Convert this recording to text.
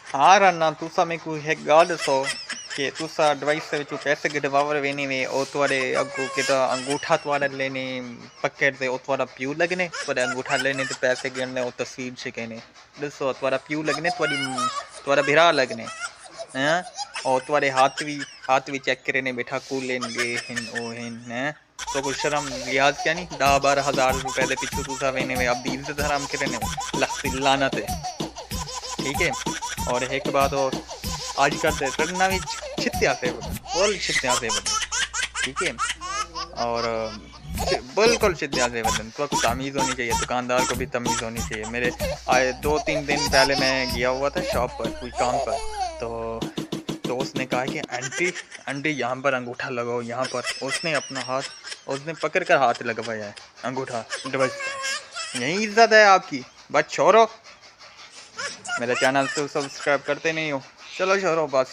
हाँ रन्ना तुसा मेरे को एक गाल दसो कि तुसा डिवाइस से विचों पैसे कढवावर वेने वे ओ तुम्हारे अगो केता अंगूठा तुम्हारा लेने पकेट से ओ तुम्हारा प्यू लगने तुम्हारे अंगूठा लेने तो पैसे गिनने ओ तस्वीर से कहने दसो तुम्हारा प्यू लगने तुम्हारा भिरा लगने हैं और तुम्हारे हाथ भी चेक करे ने बैठा कूलेन गे हिन ओ हिन हैं तो कुछ शर्म लिहाज क्या नहीं 10-12 हज़ार रुपए दे पिछू तुसा वेने वे अब इज्जत हराम करे ने लख लानत है ठीक है। और एक बात और आज कल करना भी छित्या से बोल छित्या से बदन ठीक है। और बिल्कुल छित्या से बदन तो कुछ तमीज़ होनी चाहिए, दुकानदार को भी तमीज़ होनी चाहिए। मेरे आए 2-3 दिन पहले मैं गया हुआ था शॉप पर कोई काम पर, तो उसने कहा कि आंटी आंटी यहाँ पर अंगूठा लगाओ यहाँ पर। उसने अपना हाथ उसने पकड़ कर हाथ लगवाया है अंगूठा बस। यही इज्जत है आपकी? बस छोड़ो, मेरे चैनल तो सब्सक्राइब करते नहीं हो, चलो छोड़ो बस।